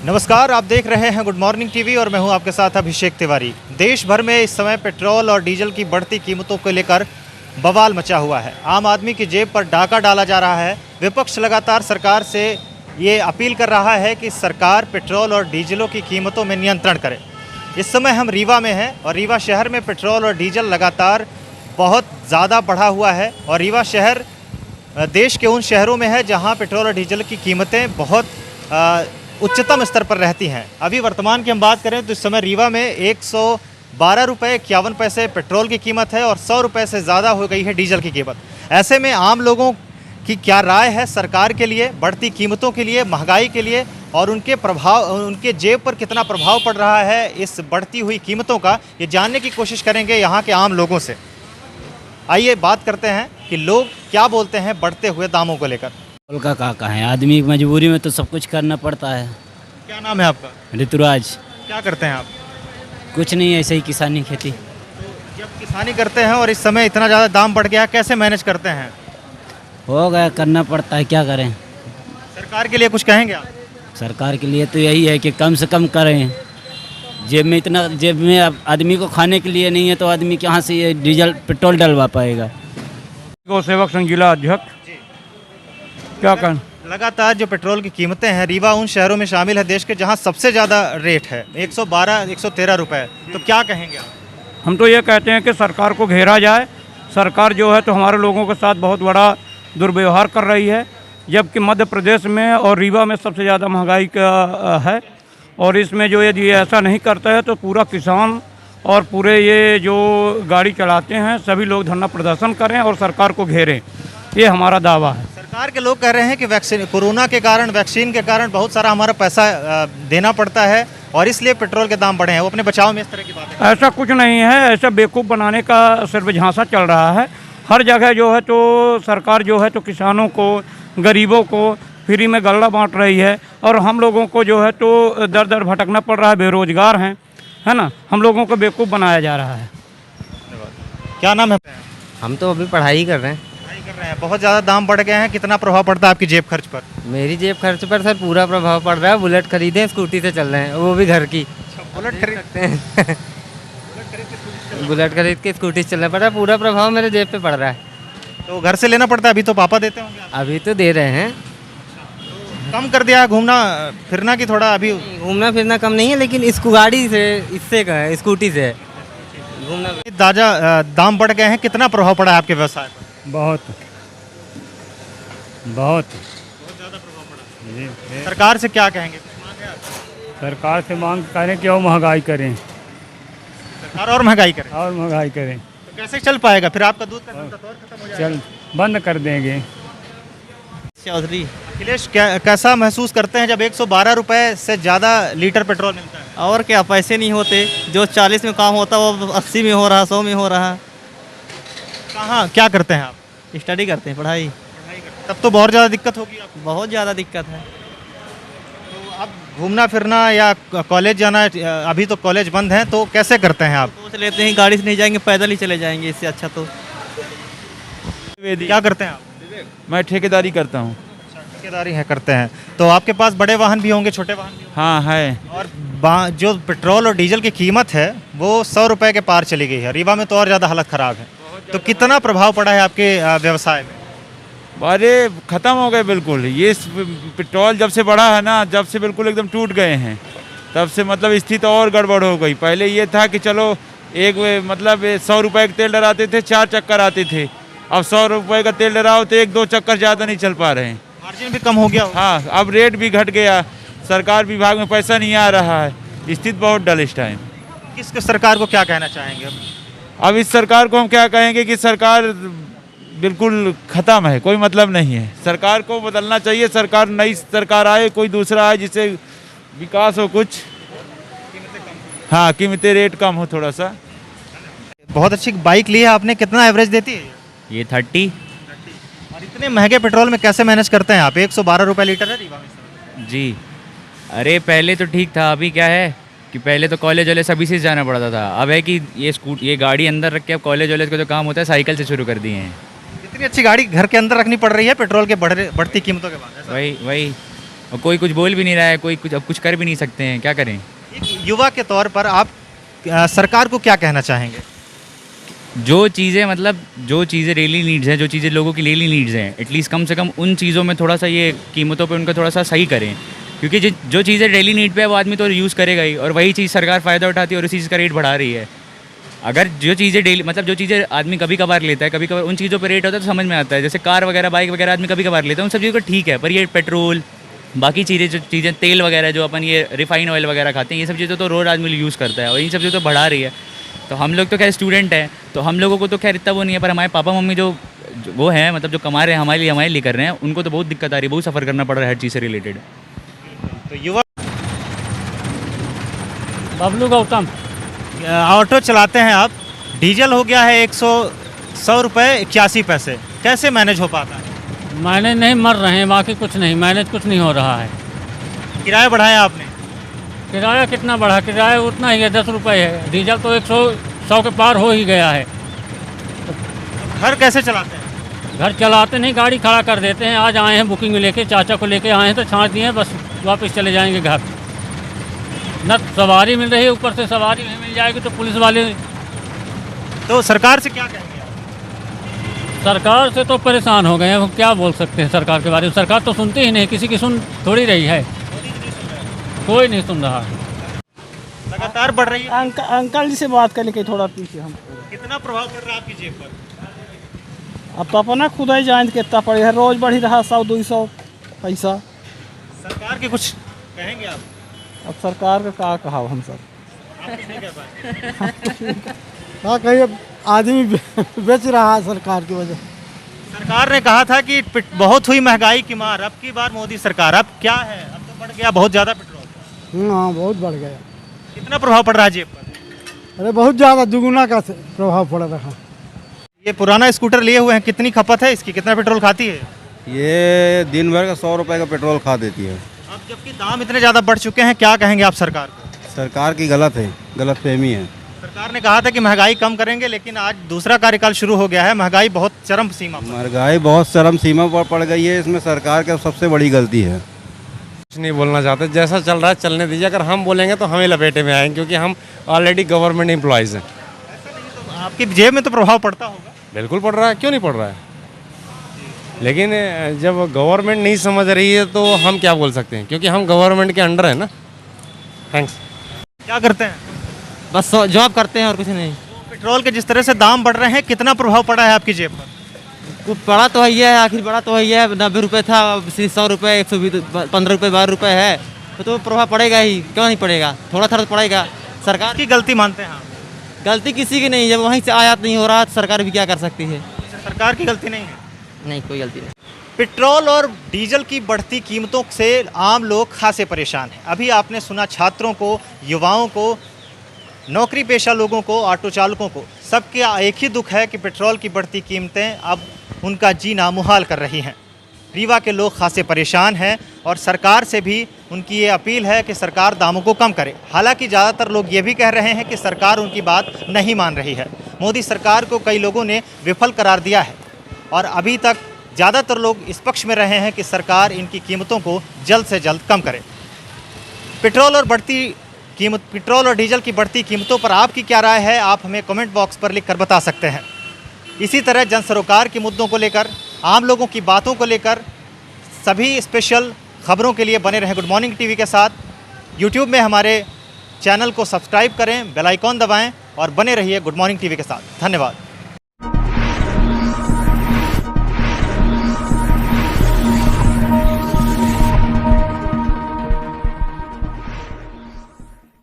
नमस्कार, आप देख रहे हैं गुड मॉर्निंग टीवी और मैं हूं आपके साथ अभिषेक तिवारी। देश भर में इस समय पेट्रोल और डीजल की बढ़ती कीमतों को लेकर बवाल मचा हुआ है। आम आदमी की जेब पर डाका डाला जा रहा है। विपक्ष लगातार सरकार से ये अपील कर रहा है कि सरकार पेट्रोल और डीजलों की कीमतों में नियंत्रण करे। इस समय हम रीवा में हैं और रीवा शहर में पेट्रोल और डीजल लगातार बहुत ज़्यादा बढ़ा हुआ है और रीवा शहर देश के उन शहरों में है जहाँ पेट्रोल और डीजल की कीमतें बहुत उच्चतम स्तर पर रहती हैं। अभी वर्तमान की हम बात करें तो इस समय रीवा में 112 रुपये 51 पैसे पेट्रोल की कीमत है और 100 रुपये से ज़्यादा हो गई है डीजल की कीमत। ऐसे में आम लोगों की क्या राय है सरकार के लिए, बढ़ती कीमतों के लिए, महंगाई के लिए और उनके जेब पर कितना प्रभाव पड़ रहा है इस बढ़ती हुई कीमतों का, ये जानने की कोशिश करेंगे यहाँ के आम लोगों से। आइए बात करते हैं कि लोग क्या बोलते हैं बढ़ते हुए दामों को लेकर। पेट्रोल का है, आदमी की मजबूरी में तो सब कुछ करना पड़ता है। क्या नाम है आपका? ऋतुराज। क्या करते हैं आप? कुछ नहीं, ऐसे ही किसानी खेती। जब किसानी करते हैं और इस समय इतना ज़्यादा दाम बढ़ गया, कैसे मैनेज करते हैं? हो गया, करना पड़ता है, क्या करें। सरकार के लिए कुछ कहेंगे आप? सरकार के लिए तो यही है कि कम से कम करें। जेब में आदमी को खाने के लिए नहीं है तो आदमी कहाँ से ये डीजल पेट्रोल डलवा पाएगा। गौ सेवक संघ जिला अध्यक्ष। क्या कर लगातार जो पेट्रोल की कीमतें हैं, रीवा उन शहरों में शामिल है देश के जहां सबसे ज़्यादा रेट है 112-113 रुपए। तो क्या कहेंगे आप? हम तो ये कहते हैं कि सरकार को घेरा जाए। सरकार जो है तो हमारे लोगों के साथ बहुत बड़ा दुर्व्यवहार कर रही है, जबकि मध्य प्रदेश में और रीवा में सबसे ज़्यादा महंगाई का है। और इसमें जो यदि ऐसा नहीं करता है तो पूरा किसान और पूरे ये जो गाड़ी चलाते हैं सभी लोग धरना प्रदर्शन करें और सरकार को घेरें, ये हमारा दावा है। सरकार के लोग कह रहे हैं कि कोरोना के कारण, वैक्सीन के कारण बहुत सारा हमारा पैसा देना पड़ता है और इसलिए पेट्रोल के दाम बढ़े हैं। वो अपने बचाव में इस तरह की बात है। ऐसा कुछ नहीं है, ऐसा बेवकूफ़ बनाने का सिर्फ झांसा चल रहा है। हर जगह जो है तो सरकार जो है तो किसानों को, गरीबों को फ्री में गल्ला बांट रही है और हम लोगों को जो है तो दर दर भटकना पड़ रहा है, बेरोजगार हैं, है ना। हम लोगों को बेवकूफ़ बनाया जा रहा है। क्या नाम है? हम तो अभी पढ़ाई कर रहे हैं। कर रहे हैं। बहुत ज़्यादा दाम बढ़ गए हैं, कितना प्रभाव पड़ता है आपकी जेब खर्च पर? मेरी जेब खर्च पर सर पूरा प्रभाव पड़ रहा है। बुलेट खरीदे, स्कूटी से चल रहे हैं, वो भी घर की। बुलेट खरीद सकते हैं बुलेट खरीद के स्कूटी से चलना पड़ रहा है। पूरा प्रभाव मेरे जेब पे पड़ रहा है। तो घर से लेना पड़ता है? अभी तो पापा देते होंगे आप? अभी तो दे रहे हैं। कम कर दिया घूमना फिरना की थोड़ा? अभी घूमना फिरना कम नहीं है, लेकिन इसको गाड़ी से, इससे का है, स्कूटी से घूमना। दाम बढ़ गए हैं, कितना प्रभाव पड़ा है आपके व्यवसाय पर? बहुत ज़्यादा प्रभाव पड़ा। सरकार से क्या कहेंगे? सरकार से मांग करें कि और महंगाई करें, सरकार और महंगाई करे। और महंगाई करें तो कैसे चल पाएगा फिर? आपका दूध का धंधा तो और खत्म हो जाएगा। चल बंद कर देंगे। चौधरी। अखिलेश, कैसा महसूस करते हैं जब 112 रुपए से ज़्यादा लीटर पेट्रोल मिलता है? और क्या, पैसे नहीं होते। जो 40 में काम होता वो 80 में हो रहा, 100 में हो रहा। कहाँ क्या करते हैं आप? स्टडी करते हैं, पढ़ाई। तब तो बहुत ज़्यादा दिक्कत होगी आपको। बहुत ज़्यादा दिक्कत है। तो अब घूमना फिरना या कॉलेज जाना, अभी तो कॉलेज बंद है, तो कैसे करते हैं आप? सोच लेते हैं गाड़ी से नहीं जाएंगे, पैदल ही चले जाएंगे, इससे अच्छा तो। क्या करते हैं आप? मैं ठेकेदारी करता हूँ। ठेकेदारी है करते हैं। तो आपके पास बड़े वाहन भी होंगे, छोटे वाहन भी होंगे? हाँ है। और जो पेट्रोल और डीजल की कीमत है वो 100 रुपये के पार चली गई है। रीवा में तो और ज़्यादा हालत ख़राब है। तो कितना प्रभाव पड़ा है आपके व्यवसाय में? अरे ख़त्म हो गए बिल्कुल। ये पेट्रोल जब से बढ़ा है ना, जब से बिल्कुल एकदम टूट गए हैं, तब से मतलब स्थिति और गड़बड़ हो गई। पहले ये था कि चलो एक मतलब 100 रुपये का तेल डराते थे, 4 चक्कर आते थे। अब 100 रुपये का तेल डराओ तो 1-2 चक्कर ज़्यादा नहीं चल पा रहे हैं। मार्जिन भी कम हो गया। हाँ, अब रेट भी घट गया, सरकार विभाग में पैसा नहीं आ रहा है, स्थिति बहुत डल इस टाइम। किस सरकार को क्या कहना चाहेंगे? अब इस सरकार को हम क्या कहेंगे कि सरकार बिल्कुल ख़त्म है, कोई मतलब नहीं है। सरकार को बदलना चाहिए, सरकार नई सरकार आए, कोई दूसरा आए जिससे विकास हो कुछ। हाँ, कीमतें रेट कम हो थोड़ा सा। बहुत अच्छी बाइक ली है आपने, कितना एवरेज देती है ये 30। और इतने महंगे पेट्रोल में कैसे मैनेज करते हैं आप? 112 रुपये लीटर है रीवा में। जी, अरे पहले तो ठीक था, अभी क्या है कि पहले तो कॉलेज वाले सभी से जाना पड़ता था। अब है कि ये गाड़ी अंदर रख के अब कॉलेज वाले का जो काम होता है साइकिल से शुरू कर दिए हैं। इतनी अच्छी गाड़ी घर के अंदर रखनी पड़ रही है पेट्रोल के बढ़ती कीमतों के बाद? वही और कोई कुछ बोल भी नहीं रहा है, कोई कुछ अब कुछ कर भी नहीं सकते हैं, क्या करें। एक युवा के तौर पर आप सरकार को क्या कहना चाहेंगे? जो चीज़ें मतलब जो चीज़ें डेली नीड्स हैं, जो चीज़ें लोगों की डेली नीड्स हैं, एटलीस्ट कम से कम उन चीज़ों में थोड़ा सा ये कीमतों पे उनका थोड़ा सा सही करें, क्योंकि जो चीज़ें डेली नीड पे है वो आदमी तो यूज़ करेगा ही, और वही चीज़ सरकार फ़ायदा उठाती है और उसी चीज़ का रेट बढ़ा रही है। अगर जो चीज़ें डेली मतलब जो चीज़ें आदमी कभी कभार लेता है, कभी कभार उन चीज़ों पर रेट होता है तो समझ में आता है, जैसे कार वगैरह बाइक वगैरह आदमी कभी कभार लेता है, उन सब चीज़ों को ठीक है, पर ये पेट्रोल बाकी चीज़ें तेल वगैरह जो अपन ये रिफाइन ऑयल वगैरह खाते हैं, ये सब चीज़ें तो रोज़ आदमी यूज़ करता है और इन सब चीज़ों तो बढ़ा रही है। तो हम लोग तो खैर स्टूडेंट हैं, तो हम लोगों को तो खैर इतना वो नहीं है, पर हमारे पापा मम्मी जो वो हैं मतलब जो कमा रहे हैं हमारे लिए कर रहे हैं, उनको तो बहुत दिक्कत आ रही है, बहुत सफ़र करना पड़ रहा है हर चीज़ से रिलेटेड। तो युवा बबलू गौतम। ऑटो चलाते हैं आप, डीजल हो गया है 100 रुपये 81 पैसे, कैसे मैनेज हो पाता है? मैनेज नहीं, मर रहे हैं, बाकी कुछ नहीं, मैनेज कुछ नहीं हो रहा है। किराया बढ़ाया आपने? किराया कितना बढ़ा? किराया उतना ही है, 10 रुपये है। डीजल तो 100 के पार हो ही गया है। घर कैसे चलाते हैं? घर चलाते नहीं, गाड़ी खड़ा कर देते हैं। आज आए हैं बुकिंग में लेके, चाचा को लेके आए हैं तो छाँट दिए हैं, बस वापस चले जाएंगे घर। न सवारी मिल रही है, ऊपर से सवारी नहीं मिल जाएगी तो पुलिस वाले। तो सरकार से क्या कहेंगे आप? सरकार से तो परेशान हो गए हैं, हम क्या बोल सकते हैं सरकार के बारे में। सरकार तो सुनती ही नहीं, किसी की सुन थोड़ी रही है, कोई नहीं सुन रहा है। लगातार बढ़ रही है। अंकल जी से बात करने के थोड़ा पीछे हम। कितना प्रभाव पड़ रहा है आपकी जेब पर? अब तो अपना खुद ही जान कितना पड़े है, रोज बढ़ी रहा 100-200 पैसा। सरकार के कुछ कहेंगे आप? अब सरकार का क्या कहा हम सब? आप कुछ नहीं कह पाए। हाँ, कहीं अब आदमी बेच रहा है सरकार की वजह। सरकार ने कहा था कि बहुत हुई महंगाई की मार, अब की बार मोदी सरकार, अब क्या है? अब तो बढ़ गया बहुत ज़्यादा पेट्रोल। हाँ, बहुत बढ़ गया। कितना प्रभाव पड़ रहा है जेब पर? अरे बहुत ज़्यादा, दुगुना का प्रभाव पड़ रहा। ये पुराना स्कूटर लिए हुए हैं, कितनी खपत है इसकी, कितना पेट्रोल खाती है? ये दिन भर का 100 रुपये का पेट्रोल खा देती है। अब जबकि दाम इतने ज़्यादा बढ़ चुके हैं, क्या कहेंगे आप सरकार को? सरकार की गलत है, गलत फहमी है। सरकार ने कहा था कि महंगाई कम करेंगे, लेकिन आज दूसरा कार्यकाल शुरू हो गया है, महंगाई बहुत चरम सीमा पर। महंगाई बहुत चरम सीमा पर पड़ गई है, इसमें सरकार की सबसे बड़ी गलती है। कुछ नहीं बोलना चाहते, जैसा चल रहा है चलने दीजिए। अगर हम बोलेंगे तो हमें लपेटे में आएंगे, क्योंकि हम ऑलरेडी गवर्नमेंट एम्प्लॉयज़ हैं। आपकी जेब में तो प्रभाव पड़ता होगा। बिल्कुल पड़ रहा है, क्यों नहीं पड़ रहा है। लेकिन जब गवर्नमेंट नहीं समझ रही है तो हम क्या बोल सकते हैं, क्योंकि हम गवर्नमेंट के अंडर है ना। थैंक्स। क्या करते हैं? बस जॉब करते हैं और कुछ नहीं। पेट्रोल के जिस तरह से दाम बढ़ रहे हैं, कितना प्रभाव पड़ा है आपकी जेब पर? कुछ बड़ा तो है, आखिर बड़ा तो है। 90 रुपये था, 100 रुपये, 120, 15 रुपये, 12 रुपये है, तो प्रभाव पड़ेगा ही, क्यों नहीं पड़ेगा? थोड़ा थोड़ा पड़ेगा। सरकार की गलती मानते हैं आप? गलती किसी की नहीं, जब वहीं से आयात नहीं हो रहा तो सरकार भी क्या कर सकती है। सरकार की गलती नहीं है? नहीं, कोई गलती नहीं। पेट्रोल और डीजल की बढ़ती कीमतों से आम लोग खासे परेशान हैं। अभी आपने सुना छात्रों को, युवाओं को, नौकरी पेशा लोगों को, ऑटो चालकों को, सबके एक ही दुख है कि पेट्रोल की बढ़ती कीमतें अब उनका जीना मुहाल कर रही हैं। रीवा के लोग खासे परेशान हैं और सरकार से भी उनकी ये अपील है कि सरकार दामों को कम करे। हालांकि ज़्यादातर लोग ये भी कह रहे हैं कि सरकार उनकी बात नहीं मान रही है। मोदी सरकार को कई लोगों ने विफल करार दिया है और अभी तक ज़्यादातर लोग इस पक्ष में रहे हैं कि सरकार इनकी कीमतों को जल्द से जल्द कम करे। पेट्रोल और डीजल की बढ़ती कीमतों पर आपकी क्या राय है? आप हमें कमेंट बॉक्स पर लिखकर बता सकते हैं। इसी तरह जन सरोकार के मुद्दों को लेकर, आम लोगों की बातों को लेकर सभी स्पेशल खबरों के लिए बने रहें गुड मॉर्निंग टीवी के साथ। यूट्यूब में हमारे चैनल को सब्सक्राइब करें, बेल आइकॉन दबाएं और बने रहिए गुड मॉर्निंग टीवी के साथ। धन्यवाद।